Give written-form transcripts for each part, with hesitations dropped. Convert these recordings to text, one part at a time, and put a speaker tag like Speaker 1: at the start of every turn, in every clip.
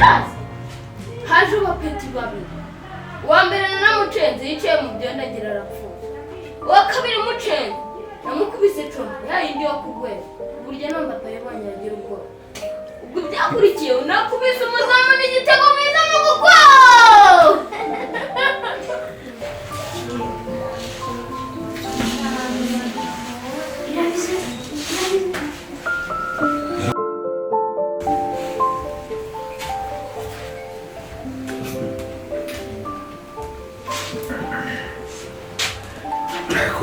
Speaker 1: Ushatse haje abapeti babiri. Uwa mbere namucenze yicaye mu byenda agira arapfuye. Uwa kabiri mucenze namukubise icumu yayindi yo kugwera. Burya namba tayibonye agira ubwoba. Ubwo byakurikiye nakubise umuzamu n'igitego mwiza mu gukwa.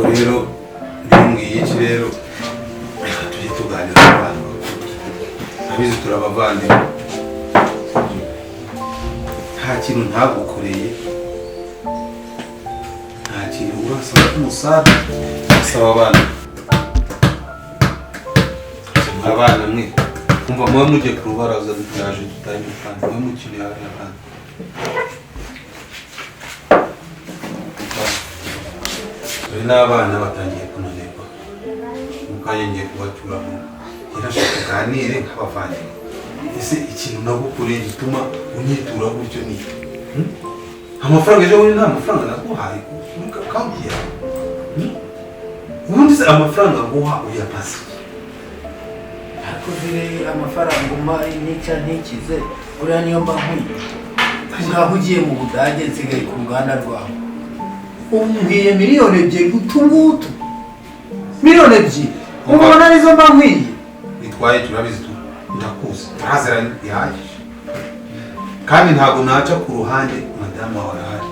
Speaker 2: rero BIMBWIYIKI rero tujye tuganira n'abantu abizi turabavandimwe nta kintu ntagukoreye nta kintu urasaba k'umusaza asaba abana mwe kumva muba mujye ku rubaraza dutaje tutanyukana muba mukiri hari abana n'abana batangiye kunanirwa mukanya ngiye kubaturamo yarashaka tuganire nk'abavandimwe ese ikintu nagukoreye gituma unyitura gutyo ni amafaranga ejo bundi nta mafaranga naguhaye kuri kaunti yawe ubundi se amafaranga nguha uyapaze
Speaker 3: ariko zire amafaranga umpa nica ntikize uriya niyo mba nkwiye ngaho ugiye mu Budage nsigaye ku ruganda rwawe umbwiye miliyoni ebyiri utungutu miliyoni ebyiri ubona arizo mba nkwiye
Speaker 2: bitwaye turabizi ndakuzi turaziranye bihagije kandi ntabwo naca ku ruhande madamu wawe arahari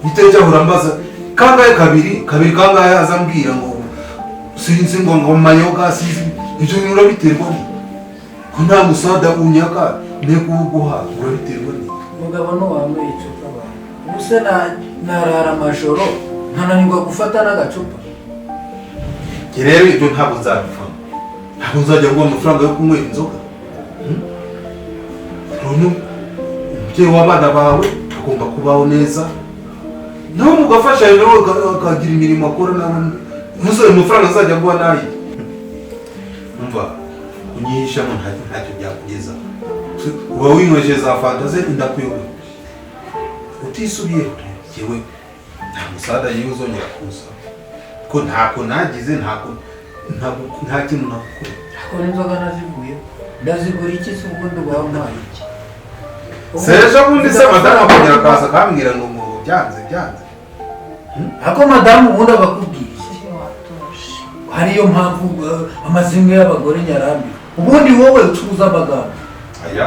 Speaker 2: biteje urambaza kangahe kabiri kangahe azambwira ngo sinzi ngo mayoga sinzi ibyo urabiterwa ko nta musada unyaka ne kuguha urabiterwa ni
Speaker 3: mugabo no wambaye icupa abantu ubuse narara amajoro ntananirwa gufata n'agacupa
Speaker 2: rero ibyo ntabwo nzabipfa ntabwo nzajya nguha amafaranga yo kunywera inzoga umubyeyi w'abana bawe agomba kubaho neza nawe mugafasha rero akagira imirimo akora nawe umusore amafaranga azajya guha naye umva kunyihishamo ntacyo byakugeza uba winyweshe za fanta ze ndakuyoboye utisubiye yewe nta musada yewe uzongera kuza ko ntako nagize nta kintu nakukora
Speaker 3: akora inzoga nazivuye ndazigura iki se ubundi ubaho mpaye iki
Speaker 2: sejo bundi se madamu akongera akaza akambwira ngo byanze
Speaker 3: ako madamu ubundi abakubwiye hariyo mpamvu amazimwe y'abagore nyarambi ubundi wowe ucuruza amagambo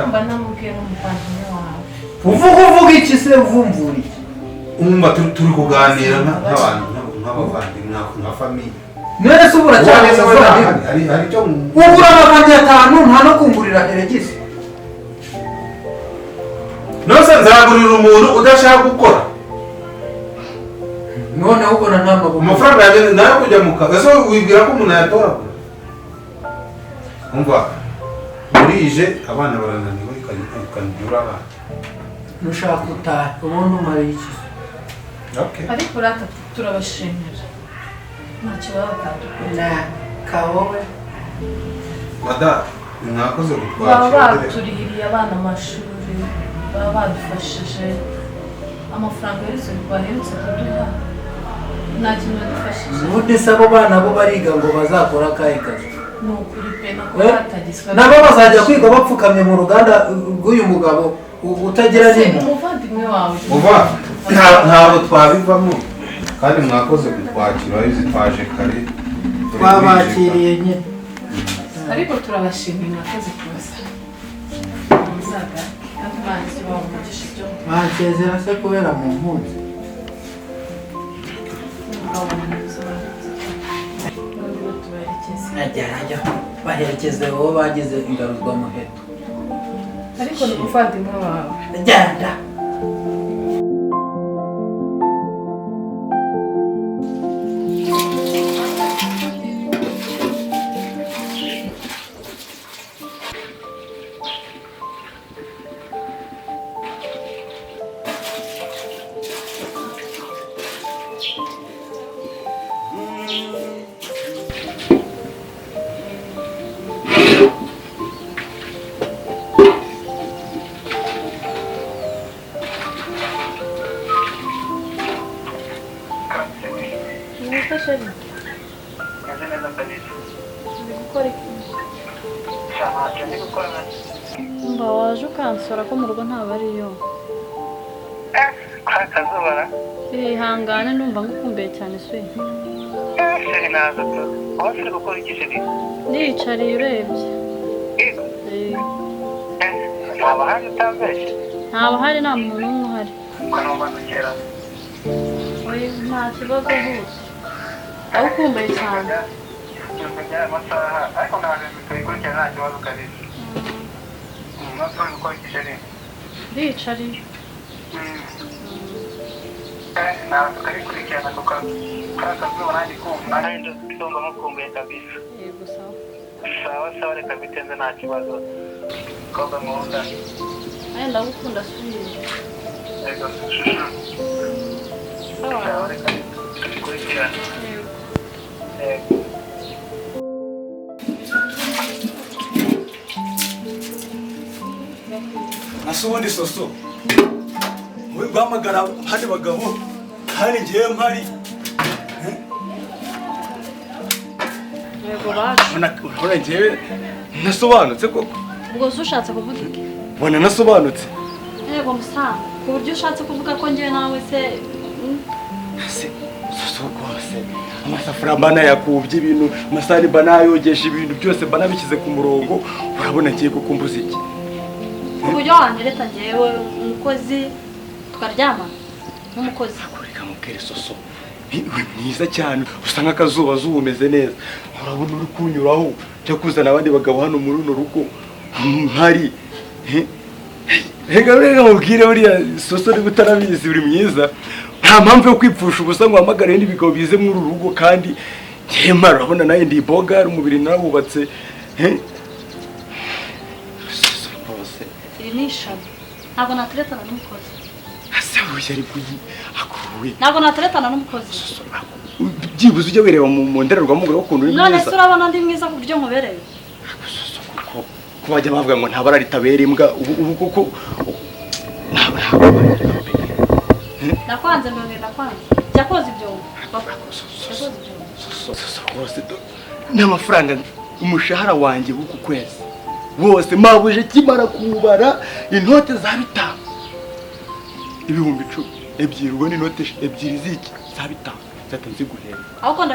Speaker 1: mba namubwiye n'umuvandimwe wawe
Speaker 3: uvuga iki se uvumvura iki
Speaker 2: umva turi kuganira nk'abantu nk'abavandimwe nka famiye
Speaker 3: none se ubura cyane
Speaker 2: hari icyo
Speaker 3: ubura amagana 5 nta no kungurira heregisi
Speaker 2: nose nzagurira umuntu udashaka gukora
Speaker 3: none ubona nta magana
Speaker 2: amafaranga yanjye nayo kujya mu kazi ese wibwira ko umuntu yatoragura umva burije abana barananiwe ikanyura abana
Speaker 3: nushaka utaha ubundi umara iki
Speaker 1: ariko rata turabashimira ntacyo baba batandukanye
Speaker 3: kawowe
Speaker 2: madamu mwakoze
Speaker 1: baba baturihiriye abana amashuri baba badufashije amafaranga yose baherutse kuduha nta kintu badufashije
Speaker 3: ubundi se abo bana bo bariga ngo bazakora akahe kazi
Speaker 1: ni ukuri pe nako batagiswe
Speaker 3: nabo bazajya kwiga bapfukamye mu ruganda rw'uyu mugabo utagira n'imwe
Speaker 1: umuvandimwe wawe
Speaker 2: uva ntabwo twabivamo kandi mwakoze kutwakira bizi twaje kare
Speaker 3: twabakiriye nyine
Speaker 1: ariko turabashimiye mwakoze kuza muzaga kandi banzi bamugisha ibyo
Speaker 3: mwakezera se kubera mu mpunzi ajya baherekeze wowe bagize ingaruzwa muheto
Speaker 1: ariko ni umuvandimwe wawe
Speaker 3: genda
Speaker 4: waje ukansora ko mu rugo ntabariyo.
Speaker 5: Kwa kazubara.
Speaker 4: Ihangane ndumva ngukumbuye cyane swe.
Speaker 5: Sheri naza tu. Wose uri gukora iki sheri?
Speaker 4: Ndicariye urebye.
Speaker 5: Yego. Waba hari utambeshye?
Speaker 4: Ntaba hari nta muntu n'umwe uhari.
Speaker 5: Ukanumva dukera.
Speaker 4: Oya nta kibazo hose. Aho ukumbuye cyane.
Speaker 5: Nyuma amasaha ariko ntabwo tuyikurikirana nta kibazo kabisa. Wose uri gukora iki sheri?
Speaker 4: Ndicariye.
Speaker 5: Nawe tukayikurikirana tukakazuba nanjye kumva nanjye ndumva mukumbuye kabisa.
Speaker 4: Yego sawa.
Speaker 5: Sawa sawa reka bitenze nta kibazo. Koga nkunda.
Speaker 4: Aya ndagukunda swe.
Speaker 5: Yego.
Speaker 4: Sawa.
Speaker 5: Sawa reka tuyikurikirana.
Speaker 4: Yego.
Speaker 5: Yego.
Speaker 6: Nasubundi soso. Wowe guhamagara handi bagabo kandi ngiye mpari.
Speaker 4: Yego baje.
Speaker 6: Urabona ngiye nasobanutse koko.
Speaker 4: Ubwo ushatse kuvuga iki?
Speaker 6: Bona nasobanutse.
Speaker 4: Yego musa. Ku buryo ushatse kuvuga ko ngiye nawe se
Speaker 6: Se soso rwose. Amasafuriya mbana yakubye ibintu, amasahani mbana yogesha ibintu byose mbana bikize ku murongo. Urabona ngiye kukumbuza iki?
Speaker 4: uburyo wantereta ngewe umukozi tukaryama n'umukozi.
Speaker 6: Akureka mubwire soso. Iwe mwiza cyane usa nk'akazuba zuba umeze neza. Urabona uri kunyuraho cyo kuzana abandi bagabo hano muri runo rugo mpari. Rega mubwire buriya soso uri gutarabizi uri mwiza. Nta mpamvu yo kwipfusha ubusa ngo hamagare n'ibigabo bize muri uru rugo kandi yema urabona nayo ndi boga umubiri narubatse.
Speaker 4: Iri ni ishami. Ntabwo nateretana n'umukozi.
Speaker 6: Asa buye ari kuyi akuwe.
Speaker 4: Ntabwo nateretana n'umukozi.
Speaker 6: Byibuze ujye wireba mu ndererwamo ngo ukuntu uri mwiza.
Speaker 4: None se urabona ndi mwiza ku buryo nkubereye?
Speaker 6: Ko bajya bavuga ngo ntabara ritabera imbwa ubu kuko
Speaker 4: Nakwanze none nakwanze. Yakoze ibyo.
Speaker 6: N'amafaranga umushahara wanjye w'uku kwezi wose mabuje kimara kubara intote za 5 ibihumbi 10 ebyiri ubwo ni intote ebyiri ziki za 5 zatanze guhera.
Speaker 4: Ahubwo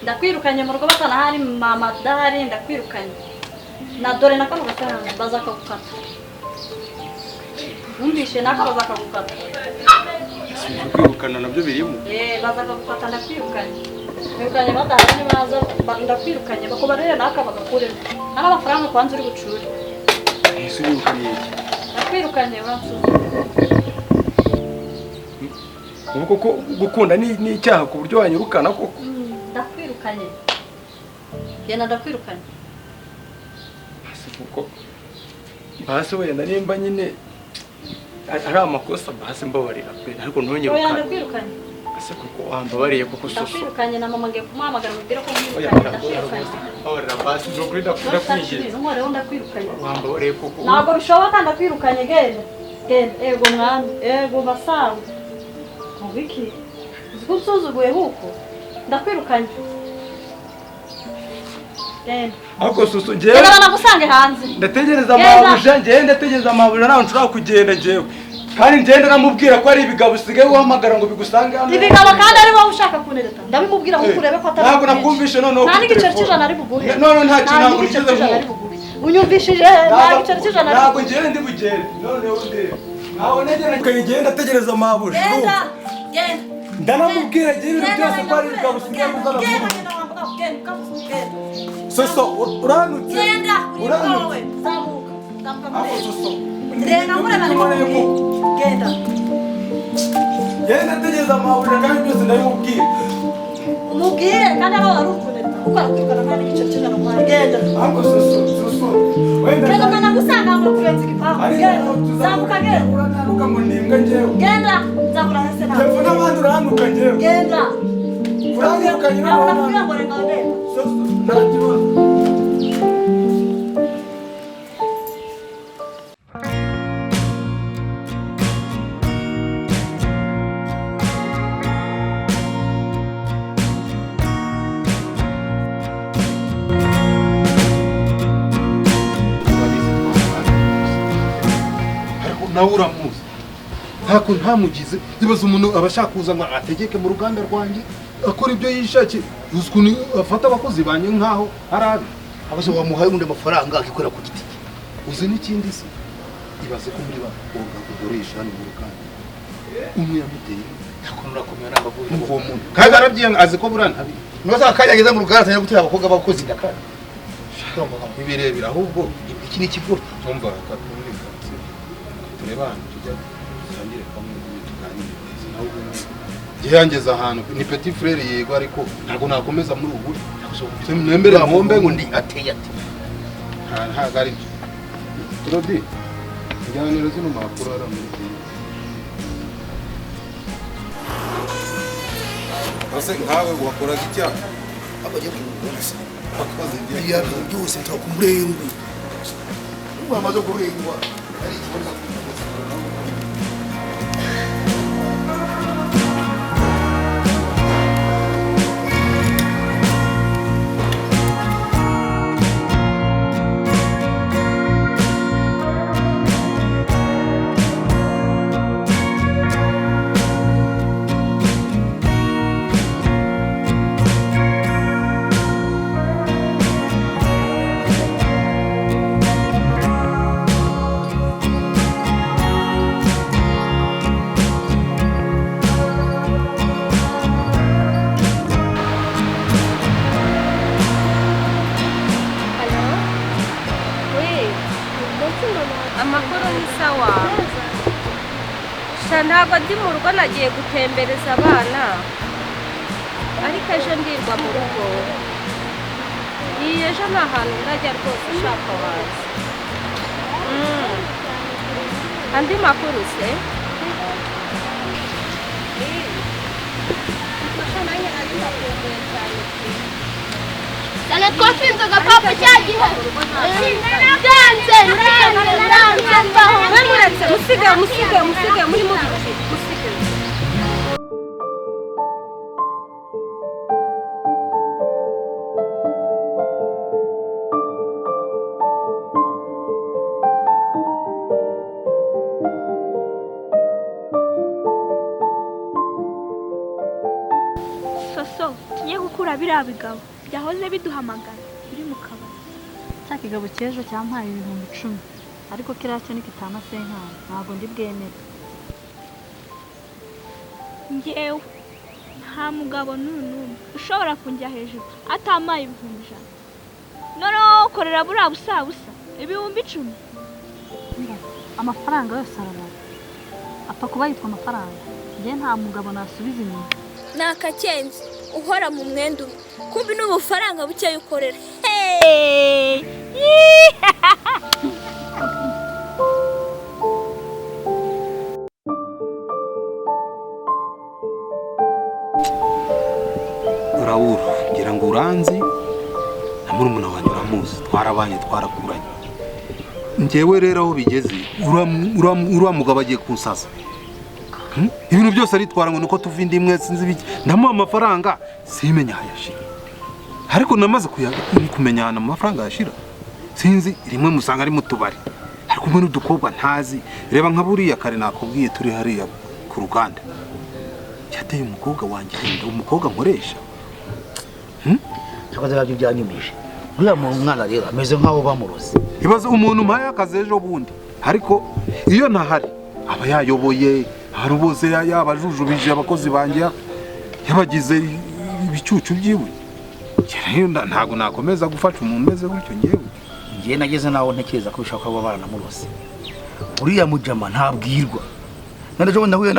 Speaker 4: ndakwirukanye mu rugo batana hari mama dahari ndakwirukanye. Na dore nakano gatana baza kugukata. Umbishe nakabaza kugukata.
Speaker 6: Kwirukana nabyo birimo.
Speaker 4: Baza kugukata ndakwirukanye. Kwirukanye badahari baza ndakwirukanye bakubarere nakabaza kure. Nana amafaranga kwanza uri bucure.
Speaker 6: Ese yirukanye iki?
Speaker 4: Ndakwirukanye uransuza.
Speaker 6: Ubu koko gukunda ni icyaha ku buryo wanyirukana koko.
Speaker 4: Ndakwirukanye. Yena ndakwirukanye.
Speaker 6: Ase kuko base wenda nimba nyine ari amakosa base mbabarira pe ariko ntonyirukane.
Speaker 4: Oya ndakwirukanye.
Speaker 6: Ase kuko wambabariye kuko soso.
Speaker 4: Ndakwirukanye na mama ngiye kumuhamagara mubwira ko
Speaker 6: Oya
Speaker 4: ndakwirukanye.
Speaker 6: Babarira base no kuri ndakwinjira.
Speaker 4: None ndakwirukanye.
Speaker 6: Wambabariye kuko.
Speaker 4: Ntabwo bishoboka ndakwirukanye genda. Ego mwana, ego basawe. Wiki. Zigusuzuguye huko. Ndakwirukanye. Genda.
Speaker 6: Ako soso ngewe.
Speaker 4: Genda nagusange hanze.
Speaker 6: Ndategereza amabuje ngewe ndategereza amabuje nawe nshobora kugenda ngewe. Kandi ngende namubwira ko ari ibigabo usigaye uhamagara ngo bigusange hano.
Speaker 4: Ibigabo kandi ari wowe ushaka kunereta. Ndabimubwira ngo kurebe ko atari.
Speaker 6: Ntabwo nakumvishe noneho.
Speaker 4: Nta n'igiceri cy'ijana ari buguhe.
Speaker 6: None nta kintu ntabwo nigeze
Speaker 4: unyumvishije nta giceri cy'ijana ari.
Speaker 6: Ntabwo ngewe ndi bugende. Noneho ndebe. Naho negera kugenda ndategereza amabuje.
Speaker 4: Genda.
Speaker 6: Ndanamubwira ngewe ibintu byose ko ari ibigabo usigaye uzana. Soso uranutse.
Speaker 4: Genda.
Speaker 6: Uranutse.
Speaker 4: Zamuka.
Speaker 6: Ako soso.
Speaker 4: Genda mureba ni genda.
Speaker 6: Genda tegereza amabuje kandi byose ndabimubwira.
Speaker 4: Umubwire kandi aho ari ukuneta. Uko aratukana nta n'igiceri cy'ijana mu genda.
Speaker 6: Ako soso.
Speaker 4: Genda mwana gusanga ngo kurenza igipangu. Genda. Zamuka genda.
Speaker 6: Uranuka ngo ndimbwa ngewe.
Speaker 4: Genda. Nzakura hasi nawe.
Speaker 6: Telefone abandi uranuka ngewe.
Speaker 4: Genda.
Speaker 6: Uranuka ngewe.
Speaker 4: Ntabwo nakubwira ngo renga genda.
Speaker 6: Soso nta kibazo.
Speaker 2: nawe uramuzi ntako ntamugize ibaza umuntu abashaka kuza ngo ategeke mu ruganda rwanjye akora ibyo yishakiye ukuntu afata abakozi banye nkaho arabi
Speaker 7: abaze wamuhaye undi amafaranga akikora ku giti
Speaker 2: uzi n'ikindi se ibaze ko muri bakoga kugurisha hano mu ruganda umwe yamuteye
Speaker 7: akonora komera n'abavuye
Speaker 2: uwo muntu kandi arabyiye azi ko burana habi
Speaker 7: noza akanyageza mu ruganda cyane gutera abakoga bakozi ndakara
Speaker 2: ibirebera ahubwo iki ni kigo umva katumurika tureba hano tujya sangire kamwe tuganire naho yangeza ahantu ni petit frère yego ariko ntago nakomeza muri ubu nembere nkombe ngo ndi ateye ati nta gari Rodi njyaniro zino makuru ara muri ase nkawe wakora gicyaha
Speaker 7: abaje kumubonasa akaze ndiya byose ntakumurengwe wamaze kurengwa ari ikibazo
Speaker 8: ntabwo ndi mu rugo nagiye gutembereza abana ariko ejo ndirwa mu rugo iyi ejo ni ahantu ndajya rwose ushaka waza andi makuru se
Speaker 1: cyane twafinze agapapa cyagihe byanze mbaho
Speaker 8: we muretse musige muri mubiki musige
Speaker 9: soso tugiye gukura biriya bigabo byahoze biduhamagara biri mu kabari
Speaker 4: cya kigabo cy'ejo cyampaye 10,000 ariko kiriya cyo nikitama senkana ntabwo ndi bwemere
Speaker 9: njyewe nta mugabo n'umwe ushobora kunjya hejuru atamaye 1,000 noneho ukorera buriya busa 10,000
Speaker 4: amafaranga yose arabara apfa kuba yitwa amafaranga njye nta mugabo nasubiza inyuma
Speaker 9: ni akakenzi uhora mu mwenda umwe kumbi n'ubufaranga buke ukorera
Speaker 2: Raoul ngira ngo uranzi na murumuna wanyu uramuzi twarabanye twarakuranye njyewe rero aho bigeze uramugabo agiye kunsaza ibintu byose aritwara ngo nuko tuva indi imwe sinzi biki ndamuha amafaranga simenya hayashira ariko namaze kumenyana amafaranga yashira sinzi rimwe musanga ari mutubari ariko umwe n'udukobwa ntazi reba nka buriya kare nakubwiye turi hariya ku ruganda yateye umukobwa wanjye umukobwa nkoresha
Speaker 7: cyakaza babyo byanyumije uriya mu mwana rero ameze nkaho bamuroze
Speaker 2: ibaze umuntu mpaye akazi ejo bundi ariko iyo ntahari aba yayoboye hari bose yabajujubije abakozi banjye yabagize ibicucu byiwe ntabwo nakomeza gufasha umuntu umeze gutyo
Speaker 7: ngewe nageze naho ntekereza ko bishaka kuba baranamurose uriya mujama ntabwirwa nanaje nahuye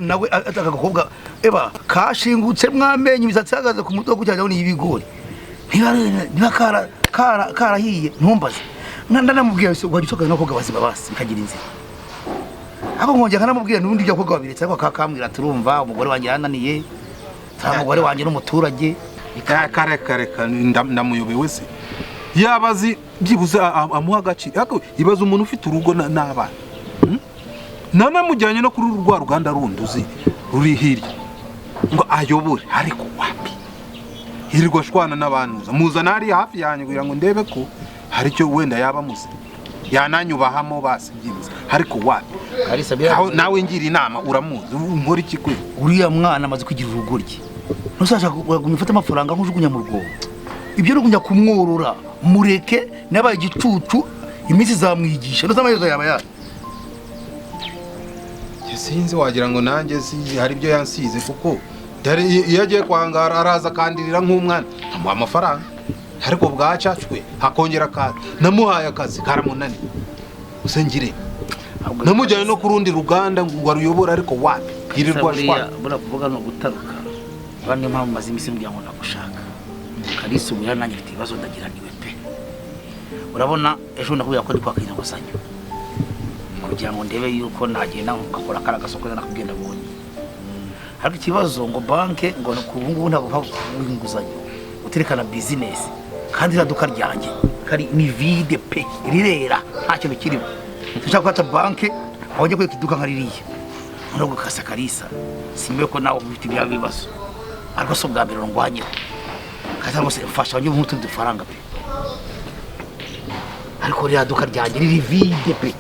Speaker 7: nawe atagakobwa eba kashingutse mwamenye imisatsi hagaze ku mutwe gucyajya ni ibigori niba karahiye ntumbaze ndanamubwiye se ugagisoka n'abakobwa basiba basi kagira inzira abo nkongera kanamubwiye n'undi byakobwa babiretse ariko kakambwira turumva umugore wanjye yananiye umugore wanjye n'umuturage
Speaker 2: kare ndamuyobewe se yabazi byibuze amuha agaciro ibaze umuntu ufite urugo n'abana nanamujyanye no kuri rwa ruganda rundi uzi ruri hirya ngo ayobore ariko wapi hirwa shwana n'abantuza muzana hariya hafi yanyu kugira ngo ndebe ko hari icyo wenda yaba muzi yananyubahamo basi byibuze ariko wapi
Speaker 7: Kalisa bira
Speaker 2: nawe ngira inama uramuzi nkora iki kwe
Speaker 7: uriya mwana amaze kugira urugoryi nusashaka gumifata amafaranga nkujugunya mu rwobo ibyo rugunya kumworora mureke nabaye igicucu iminsi zamwigisha n'amaherezo yaba ya
Speaker 2: sinzi wagira ngo nanjye hari ibyo yansize kuko iyo agiye kwangara araza kandirira nk'umwana amuha amafaranga ariko bwacacwe hakongera akazi namuhaye akazi karamunani usengire namujyanye no kurundi ruganda ngo aruyobora ariko wapi yirirwa shwa
Speaker 7: buravuga no gutaruka bane mpamvu maze imisi mbya ngo nagushaka Kalisa ubu nanjye mfite ibibazo ndagiraniwe pe urabona ejo nakubwira ko ndi kwakira gusanyo kugira ngo ndebe yuko nagenda ngakora kara gasoko nakubwenda bonye ariko ikibazo ngo banke ngo kubungu ntabwo inguzanyo uterekana business kandi iraduka ryanjye kari ni vide pe rirera nta kintu kirimo tushaka kwata banke wajya kwikiduka nkaririye ntabwo kasa Kalisa simbe ko nawe ufite ibya bibazo ariko so bwa mbere ngwanyeho kaza bose mfasha wanjye umutu dufaranga pe ariko riraduka ryanjye riri vide pe